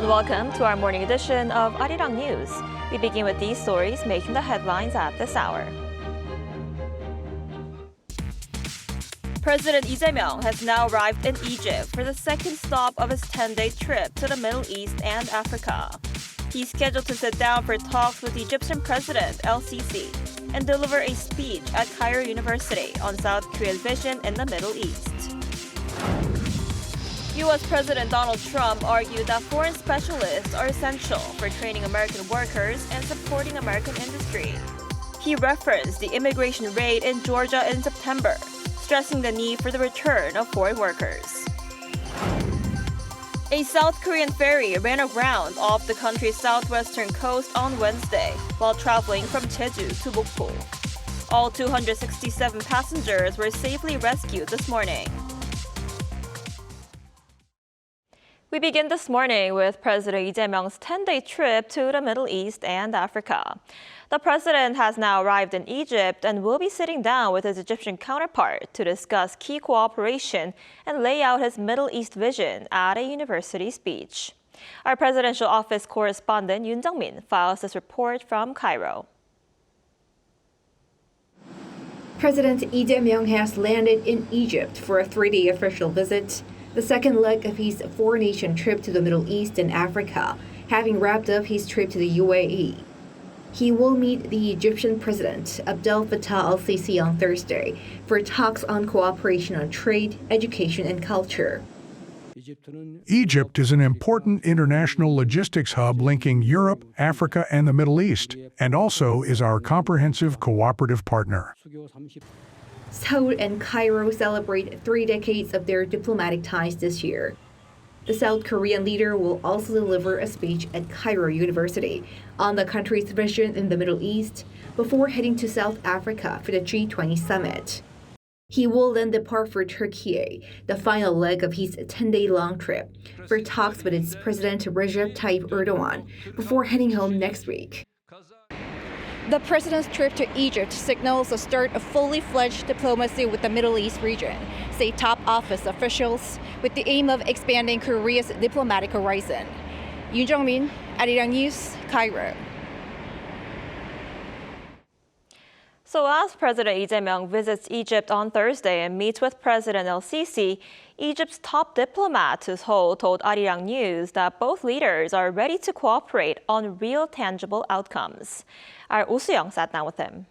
and welcome to our morning edition of Arirang News. We begin with these stories making the headlines at this hour. President Lee Jae-myung has now arrived in Egypt for the second stop of his 10-day trip to the Middle East and Africa. He's scheduled to sit down for talks with Egyptian President El-Sisi and deliver a speech at Cairo University on South Korea's vision in the Middle East. U.S. President Donald Trump argued that foreign specialists are essential for training American workers and supporting American industry. He referenced the immigration raid in Georgia in September, stressing the need for the return of foreign workers. A South Korean ferry ran aground off the country's southwestern coast on Wednesday while traveling from Jeju to Mokpo. All 267 passengers were safely rescued this morning. We begin this morning with President Lee Jae-myung's 10-day trip to the Middle East and Africa. The president has now arrived in Egypt and will be sitting down with his Egyptian counterpart to discuss key cooperation and lay out his Middle East vision at a university speech. Our presidential office correspondent Yoon Jung-min files this report from Cairo. President Lee Jae-myung has landed in Egypt for a 3-day official visit, the second leg of his four-nation trip to the Middle East and Africa, having wrapped up his trip to the UAE. He will meet the Egyptian President Abdel Fattah El-Sisi on Thursday for talks on cooperation on trade, education, and culture. Egypt is an important international logistics hub linking Europe, Africa, and the Middle East, and also is our comprehensive cooperative partner. Seoul and Cairo celebrate 3 decades of their diplomatic ties this year. The South Korean leader will also deliver a speech at Cairo University on the country's vision in the Middle East before heading to South Africa for the G20 summit. He will then depart for Turkey, the final leg of his 10-day-long trip, for talks with its President Recep Tayyip Erdogan before heading home next week. The president's trip to Egypt signals the start of fully fledged diplomacy with the Middle East region, say top office officials, with the aim of expanding Korea's diplomatic horizon. Yoon Jung-min, Arirang News, Cairo. So as President Lee Jae-myung visits Egypt on Thursday and meets with President El-Sisi, Egypt's top diplomat to Seoul told Arirang News that both leaders are ready to cooperate on real tangible outcomes. Our Oh Soo-young sat down with him.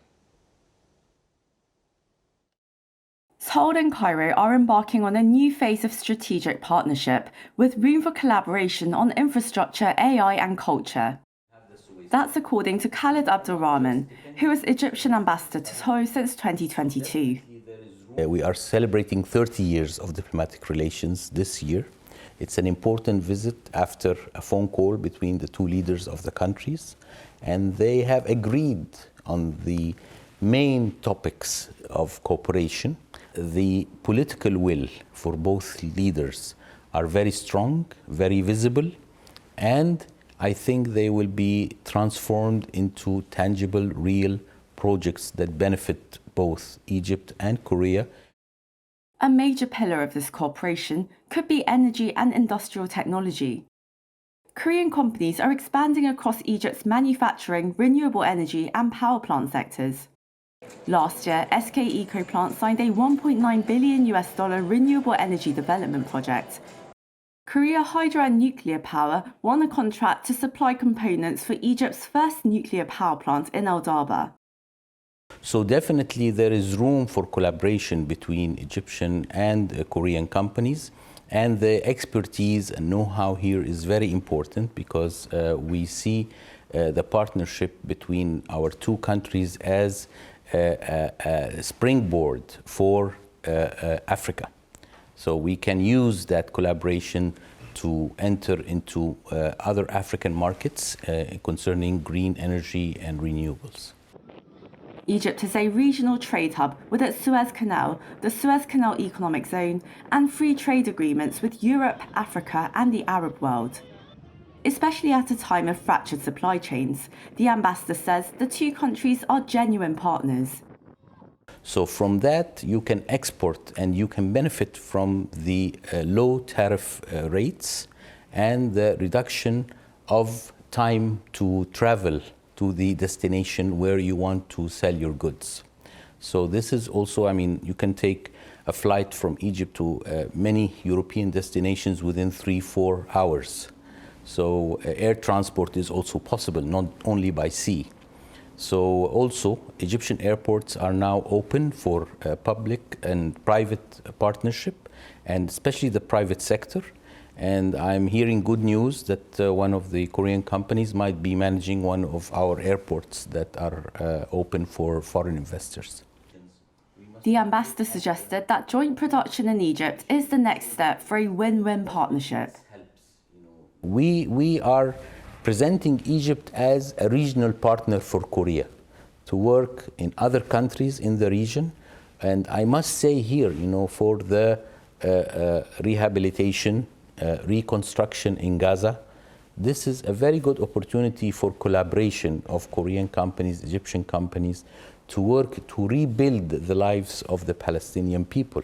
Seoul and Cairo are embarking on a new phase of strategic partnership with room for collaboration on infrastructure, AI and culture. That's according to Khaled Abdel Rahman, who is Egyptian ambassador to Seoul since 2022. We are celebrating 30 years of diplomatic relations this year. It's an important visit after a phone call between the two leaders of the countries, and they have agreed on the main topics of cooperation. The political will for both leaders are very strong, very visible, and I think they will be transformed into tangible, real projects that benefit both Egypt and Korea. A major pillar of this cooperation could be energy and industrial technology. Korean companies are expanding across Egypt's manufacturing, renewable energy and power plant sectors. Last year, SK Ecoplant signed a $1.9 billion renewable energy development project. Korea Hydro and Nuclear Power won a contract to supply components for Egypt's first nuclear power plant in El Daba. So definitely there is room for collaboration between Egyptian and Korean companies, and the expertise and know-how here is very important because we see the partnership between our two countries as a springboard for Africa. So we can use that collaboration to enter into other African markets concerning green energy and renewables. Egypt is a regional trade hub with its Suez Canal, the Suez Canal Economic Zone, and free trade agreements with Europe, Africa, and the Arab world. Especially at a time of fractured supply chains, the ambassador says the two countries are genuine partners. So from that, you can export and you can benefit from the low tariff rates and the reduction of time to travel to the destination where you want to sell your goods. So this is also, I mean, you can take a flight from Egypt to many European destinations within 3-4 hours. So air transport is also possible, not only by sea. So also Egyptian airports are now open for public and private partnership, and especially the private sector. And I'm hearing good news that one of the Korean companies might be managing one of our airports that are open for foreign investors. The ambassador suggested that joint production in Egypt is the next step for a win-win partnership. We are presenting Egypt as a regional partner for Korea to work in other countries in the region. And I must say here, for the rehabilitation, reconstruction in Gaza, this is a very good opportunity for collaboration of Korean companies, Egyptian companies, to work to rebuild the lives of the Palestinian people.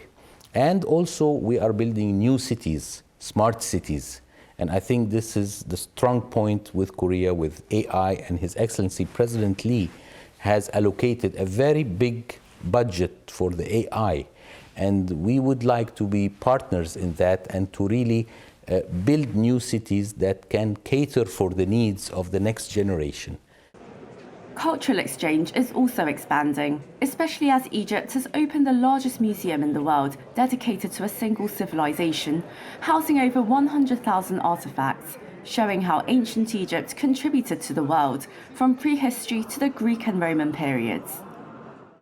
And also we are building new cities, smart cities. And I think this is the strong point with Korea, with AI, and His Excellency President Lee has allocated a very big budget for the AI. And we would like to be partners in that and to really build new cities that can cater for the needs of the next generation. Cultural exchange is also expanding, especially as Egypt has opened the largest museum in the world dedicated to a single civilization, housing over 100,000 artifacts, showing how ancient Egypt contributed to the world, from prehistory to the Greek and Roman periods.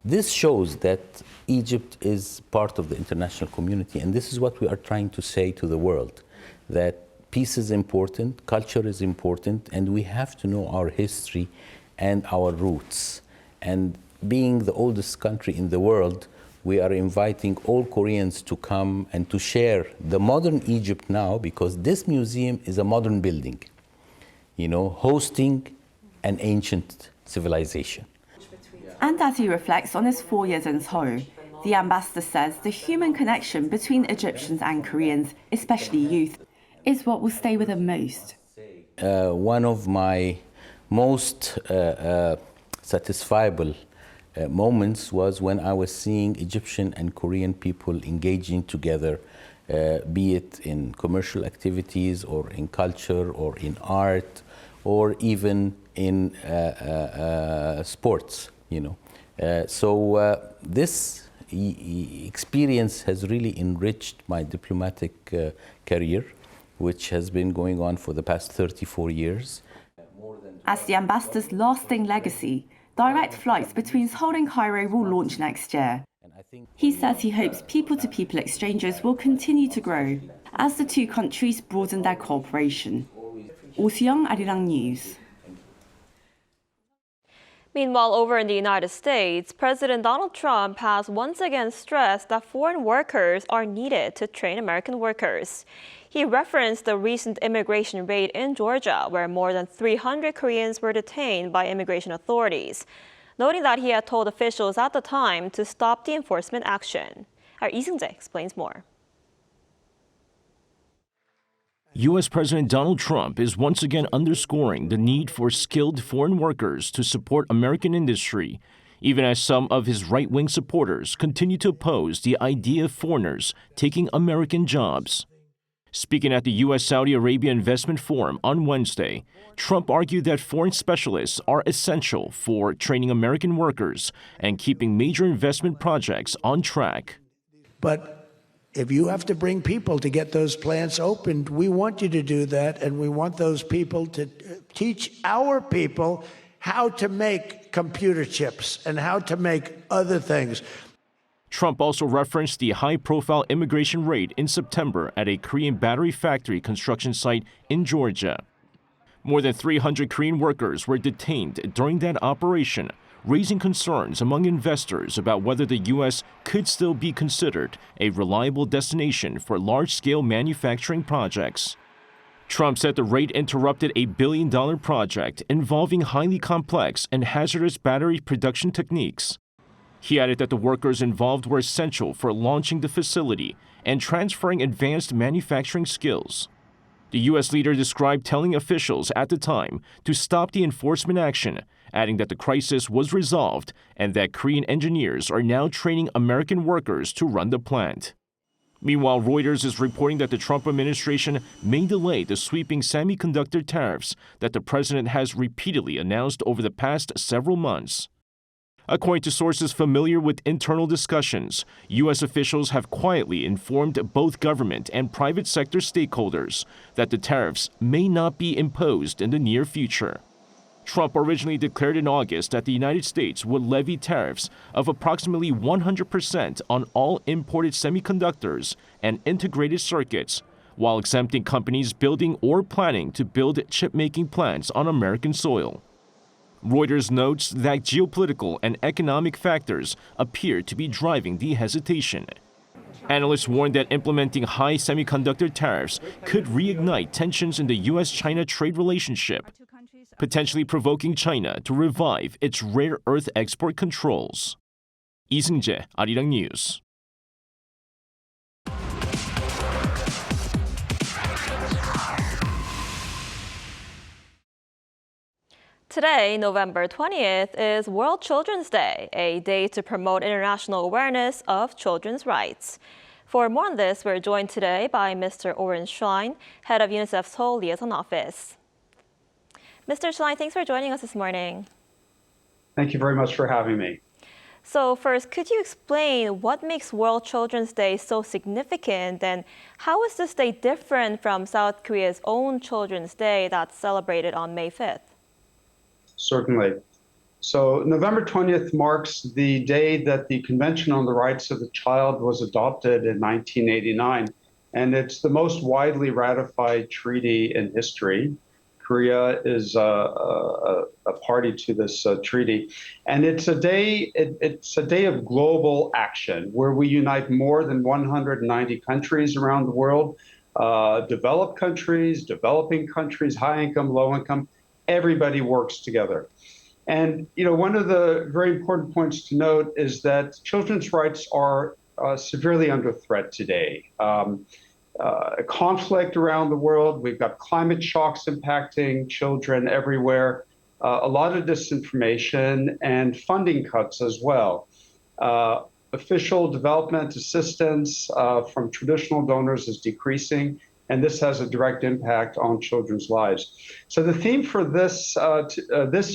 This shows that Egypt is part of the international community, and this is what we are trying to say to the world, that peace is important, culture is important, and we have to know our history and our roots. And being the oldest country in the world, we are inviting all Koreans to come and to share the modern Egypt now, because this museum is a modern building, hosting an ancient civilization. And as he reflects on his 4 years in Seoul, the ambassador says the human connection between Egyptians and Koreans, especially youth, is what will stay with him most. One of my most satisfiable moments was when I was seeing Egyptian and Korean people engaging together, be it in commercial activities or in culture or in art or even in sports, So this experience has really enriched my diplomatic career, which has been going on for the past 34 years. As the ambassador's lasting legacy, direct flights between Seoul and Cairo will launch next year. He says he hopes people-to-people exchanges will continue to grow as the two countries broaden their cooperation. Oh-Seong, Arirang News. Meanwhile, over in the United States, President Donald Trump has once again stressed that foreign workers are needed to train American workers. He referenced the recent immigration raid in Georgia, where more than 300 Koreans were detained by immigration authorities, noting that he had told officials at the time to stop the enforcement action. Our Lee Seung-jae explains more. U.S. President Donald Trump is once again underscoring the need for skilled foreign workers to support American industry, even as some of his right-wing supporters continue to oppose the idea of foreigners taking American jobs. Speaking at the U.S.-Saudi Arabia Investment Forum on Wednesday, Trump argued that foreign specialists are essential for training American workers and keeping major investment projects on track. But if you have to bring people to get those plants opened, we want you to do that, and we want those people to teach our people how to make computer chips and how to make other things. Trump also referenced the high-profile immigration raid in September at a Korean battery factory construction site in Georgia. More than 300 Korean workers were detained during that operation, raising concerns among investors about whether the U.S. could still be considered a reliable destination for large-scale manufacturing projects. Trump said the raid interrupted a billion-dollar project involving highly complex and hazardous battery production techniques. He added that the workers involved were essential for launching the facility and transferring advanced manufacturing skills. The U.S. leader described telling officials at the time to stop the enforcement action, adding that the crisis was resolved and that Korean engineers are now training American workers to run the plant. Meanwhile, Reuters is reporting that the Trump administration may delay the sweeping semiconductor tariffs that the president has repeatedly announced over the past several months. According to sources familiar with internal discussions, U.S. officials have quietly informed both government and private sector stakeholders that the tariffs may not be imposed in the near future. Trump originally declared in August that the United States would levy tariffs of approximately 100% on all imported semiconductors and integrated circuits, while exempting companies building or planning to build chip-making plants on American soil. Reuters notes that geopolitical and economic factors appear to be driving the hesitation. Analysts warn that implementing high semiconductor tariffs could reignite tensions in the U.S.-China trade relationship, potentially provoking China to revive its rare earth export controls. 이승재, Arirang News. Today, November 20th, is World Children's Day, a day to promote international awareness of children's rights. For more on this, we're joined today by Mr. Oren Schlein, head of UNICEF's Seoul Liaison Office. Mr. Schlein, thanks for joining us this morning. Thank you very much for having me. So first, could you explain what makes World Children's Day so significant, and how is this day different from South Korea's own Children's Day that's celebrated on May 5th? Certainly. So November 20th marks the day that the Convention on the Rights of the Child was adopted in 1989, and it's the most widely ratified treaty in history. Korea is a party to this treaty, and it's a day. It's a day of global action where we unite more than 190 countries around the world, developed countries, developing countries, high income, low income. Everybody works together. And one of the very important points to note is that children's rights are severely under threat today. Conflict around the world, we've got climate shocks impacting children everywhere, a lot of disinformation and funding cuts as well. Official development assistance from traditional donors is decreasing, and this has a direct impact on children's lives. So the theme for this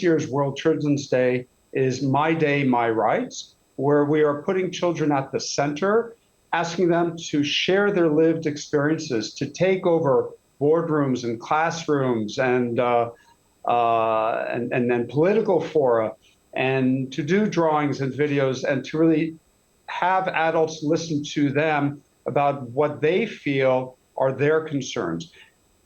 year's World Children's Day is My Day, My Rights, where we are putting children at the center, asking them to share their lived experiences, to take over boardrooms and classrooms and then political fora, and to do drawings and videos, and to really have adults listen to them about what they feel are their concerns.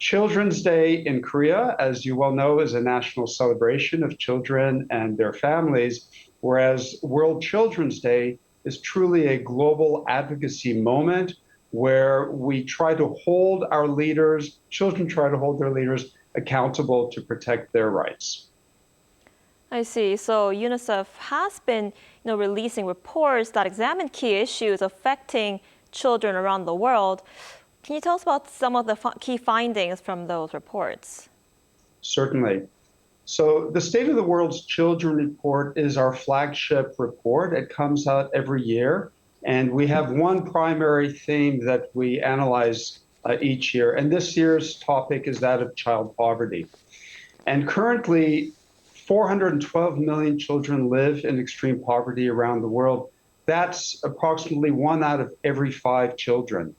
Children's Day in Korea, as you well know, is a national celebration of children and their families, whereas World Children's Day is truly a global advocacy moment where we try to hold our leaders, children try to hold their leaders accountable to protect their rights. I see. So UNICEF has been releasing reports that examine key issues affecting children around the world. Can you tell us about some of the key findings from those reports? Certainly. So the State of the World's Children Report is our flagship report. It comes out every year, and we have one primary theme that we analyze each year. And this year's topic is that of child poverty. And currently, 412 million children live in extreme poverty around the world. That's approximately 1 out of every 5 children.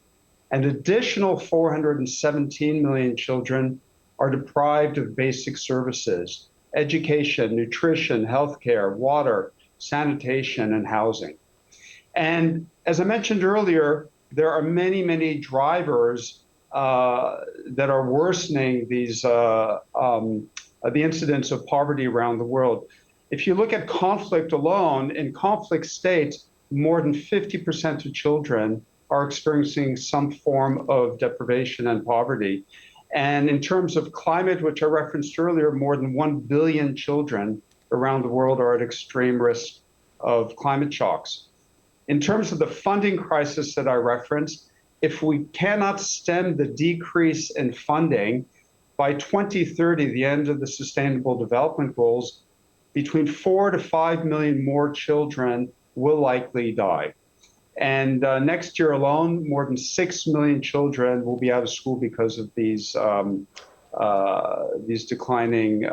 An additional 417 million children are deprived of basic services, education, nutrition, healthcare, water, sanitation, and housing. And as I mentioned earlier, there are many, many drivers that are worsening these the incidence of poverty around the world. If you look at conflict alone, in conflict states, more than 50% of children are experiencing some form of deprivation and poverty. And in terms of climate, which I referenced earlier, more than 1 billion children around the world are at extreme risk of climate shocks. In terms of the funding crisis that I referenced, if we cannot stem the decrease in funding, by 2030, the end of the Sustainable Development Goals, between 4 to 5 million more children will likely die. And next year alone, more than 6 million children will be out of school because of these declining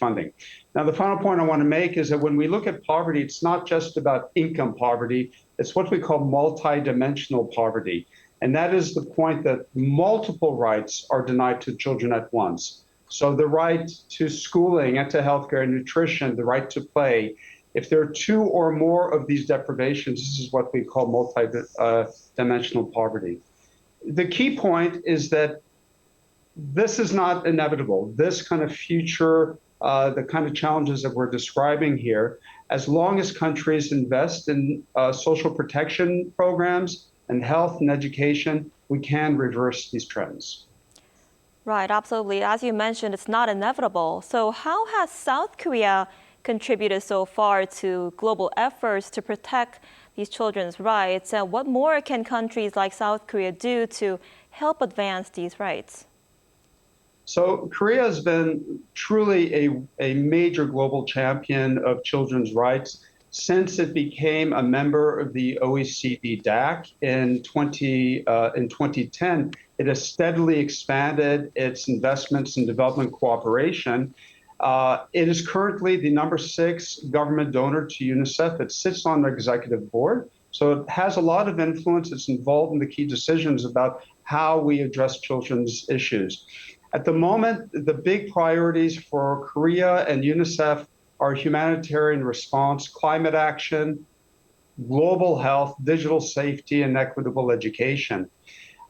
funding. Now, the final point I want to make is that when we look at poverty, it's not just about income poverty. It's what we call multidimensional poverty. And that is the point that multiple rights are denied to children at once. So the right to schooling and to healthcare and nutrition, the right to play. If there are two or more of these deprivations, this is what we call multidimensional poverty. The key point is that this is not inevitable. This kind of future, the kind of challenges that we're describing here, as long as countries invest in social protection programs and health and education, we can reverse these trends. Right, absolutely. As you mentioned, it's not inevitable. So how has South Korea contributed so far to global efforts to protect these children's rights? And what more can countries like South Korea do to help advance these rights? So Korea has been truly a major global champion of children's rights since it became a member of the OECD DAC in 2010. It has steadily expanded its investments in development cooperation. It is currently the #6 government donor to UNICEF. It sits on the executive board, so it has a lot of influence. It's involved in the key decisions about how we address children's issues. At the moment, the big priorities for Korea and UNICEF are humanitarian response, climate action, global health, digital safety, and equitable education.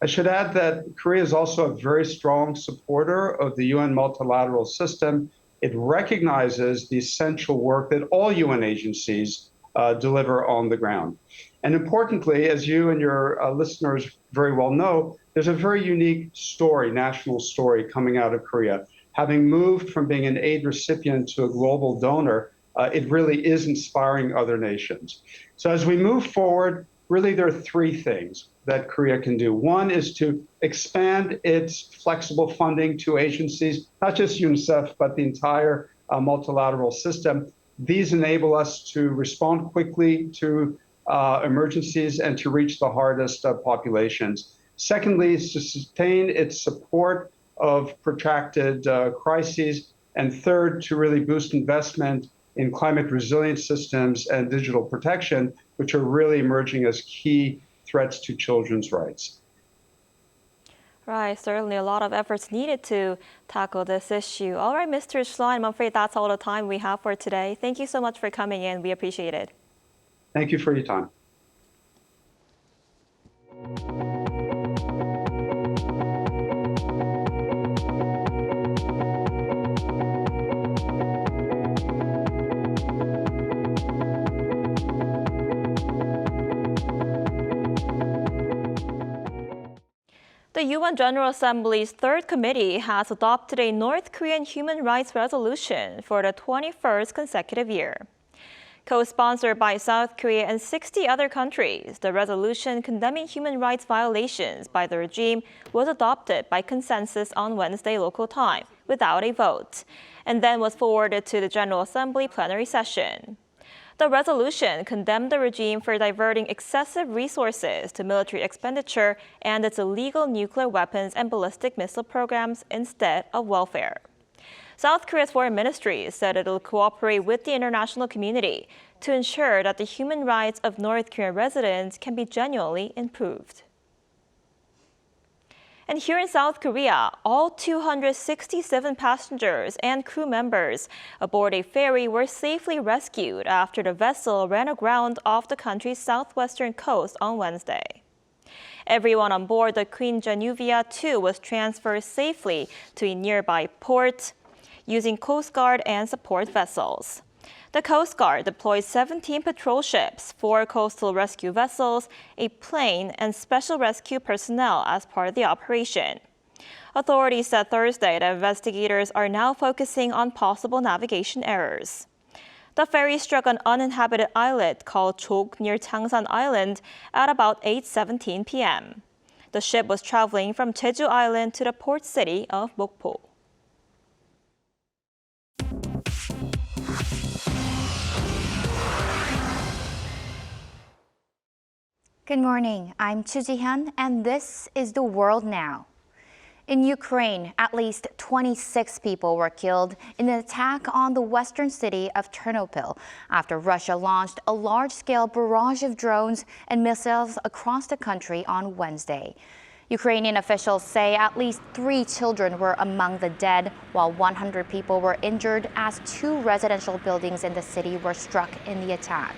I should add that Korea is also a very strong supporter of the UN multilateral system. It recognizes the essential work that all UN agencies deliver on the ground. And importantly, as you and your listeners very well know, there's a very unique story, national story coming out of Korea. Having moved from being an aid recipient to a global donor, it really is inspiring other nations. So as we move forward, really there are three things that Korea can do. One is to expand its flexible funding to agencies, not just UNICEF, but the entire multilateral system. These enable us to respond quickly to emergencies and to reach the hardest populations. Secondly, is to sustain its support of protracted crises. And third, to really boost investment in climate resilient systems and digital protection, which are really emerging as key threats to children's rights. Right, certainly a lot of efforts needed to tackle this issue. All right, Mr. Schlein, I'm afraid that's all the time we have for today. Thank you so much for coming in. We appreciate it. Thank you for your time. The UN General Assembly's Third Committee has adopted a North Korean human rights resolution for the 21st consecutive year. Co-sponsored by South Korea and 60 other countries, the resolution condemning human rights violations by the regime was adopted by consensus on Wednesday local time without a vote, and then was forwarded to the General Assembly plenary session. The resolution condemned the regime for diverting excessive resources to military expenditure and its illegal nuclear weapons and ballistic missile programs instead of welfare. South Korea's foreign ministry said it will cooperate with the international community to ensure that the human rights of North Korean residents can be genuinely improved. And here in South Korea, all 267 passengers and crew members aboard a ferry were safely rescued after the vessel ran aground off the country's southwestern coast on Wednesday. Everyone on board the Queen Nvidia Q4 was transferred safely to a nearby port using Coast Guard and support vessels. The Coast Guard deployed 17 patrol ships, 4 coastal rescue vessels, a plane, and special rescue personnel as part of the operation. Authorities said Thursday that investigators are now focusing on possible navigation errors. The ferry struck an uninhabited islet called Chok near Changsan Island at about 8:17 p.m. The ship was traveling from Jeju Island to the port city of Mokpo. Good morning, I'm Chu Ji-hyun, and this is The World Now. In Ukraine, at least 26 people were killed in an attack on the western city of Ternopil after Russia launched a large-scale barrage of drones and missiles across the country on Wednesday. Ukrainian officials say at least 3 children were among the dead, while 100 people were injured as 2 residential buildings in the city were struck in the attack.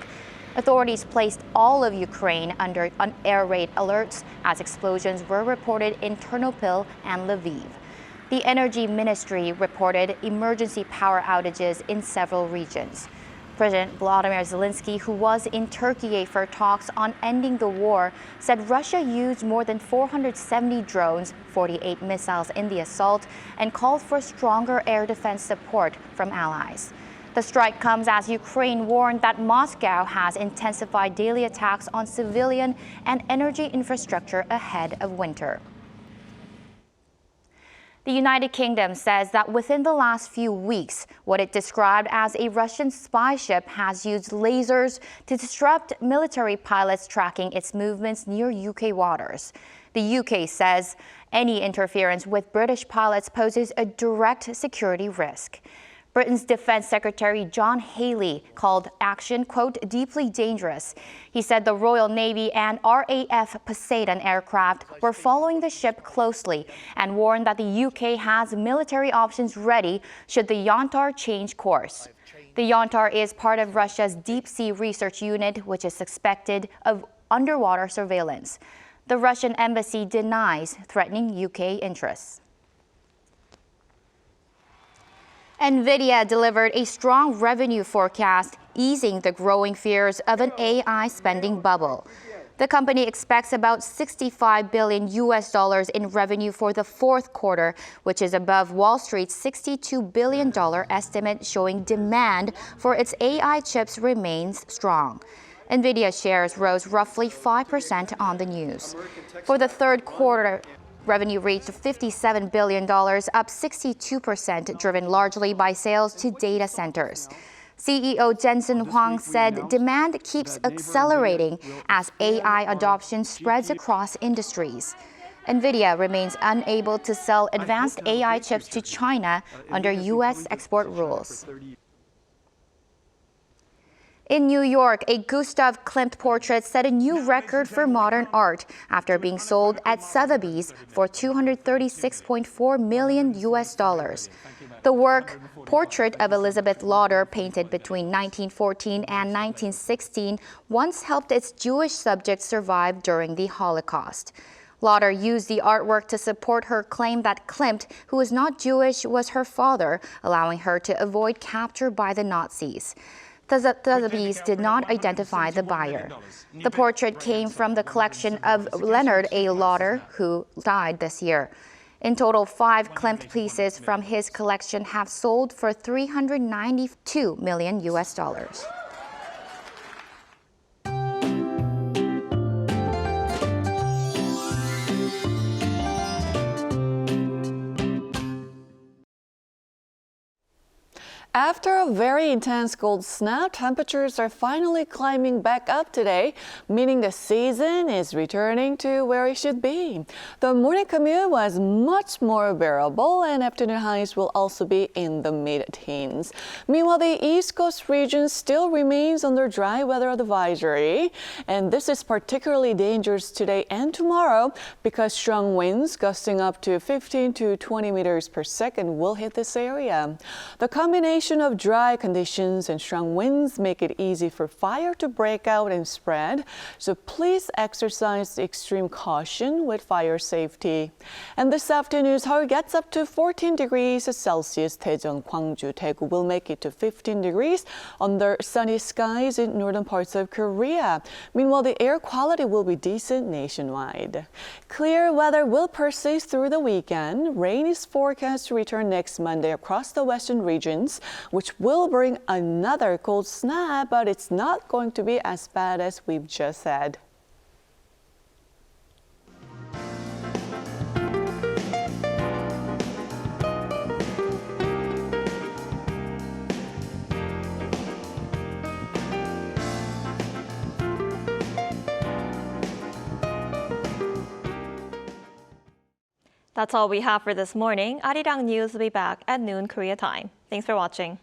Authorities placed all of Ukraine under air raid alerts as explosions were reported in Ternopil and Lviv. The Energy Ministry reported emergency power outages in several regions. President Volodymyr Zelensky, who was in Turkey for talks on ending the war, said Russia used more than 470 drones, 48 missiles in the assault, and called for stronger air defense support from allies. The strike comes as Ukraine warned that Moscow has intensified daily attacks on civilian and energy infrastructure ahead of winter. The United Kingdom says that within the last few weeks, what it described as a Russian spy ship has used lasers to disrupt military pilots tracking its movements near UK waters. The UK says any interference with British pilots poses a direct security risk. Britain's Defense Secretary John Healey called action, quote, deeply dangerous. He said the Royal Navy and RAF Poseidon aircraft were following the ship closely and warned that the UK has military options ready should the Yantar change course. The Yantar is part of Russia's Deep Sea Research Unit, which is suspected of underwater surveillance. The Russian embassy denies threatening UK interests. Nvidia delivered a strong revenue forecast, easing the growing fears of an AI spending bubble. The company expects about $65 billion in revenue for the fourth quarter, which is above Wall Street's $62 billion estimate, showing demand for its AI chips remains strong. Nvidia shares rose roughly 5% on the news. For the third quarter, revenue reached $57 billion, up 62%, driven largely by sales to data centers. CEO Jensen Huang said demand keeps accelerating as AI adoption spreads across industries. Nvidia remains unable to sell advanced AI chips to China under U.S. export rules. In New York, a Gustav Klimt portrait set a new record for modern art after being sold at Sotheby's for $236.4 million. The work, Portrait of Elizabeth Lauder, painted between 1914 and 1916, once helped its Jewish subjects survive during the Holocaust. Lauder used the artwork to support her claim that Klimt, who is not Jewish, was her father, allowing her to avoid capture by the Nazis. Sotheby's did not identify the buyer. The portrait came from the collection of Leonard A. Lauder, who died this year. In total, 5 Klimt pieces from his collection have sold for $392 million. After a very intense cold snap, temperatures are finally climbing back up today, meaning the season is returning to where it should be. The morning commute was much more bearable, and afternoon highs will also be in the mid-teens. Meanwhile, the East Coast region still remains under dry weather advisory, and this is particularly dangerous today and tomorrow because strong winds gusting up to 15 to 20 meters per second will hit this area. The combination of dry conditions and strong winds make it easy for fire to break out and spread, so please exercise extreme caution with fire safety. And this afternoon, Seoul gets up to 14 degrees Celsius. Daejeon, Gwangju, Daegu will make it to 15 degrees under sunny skies in northern parts of Korea. Meanwhile, the air quality will be decent nationwide. Clear weather will persist through the weekend. Rain is forecast to return next Monday across the western regions. which will bring another cold snap, but it's not going to be as bad as we've just said. That's all we have for this morning. Arirang News will be back at noon Korea time. Thanks for watching.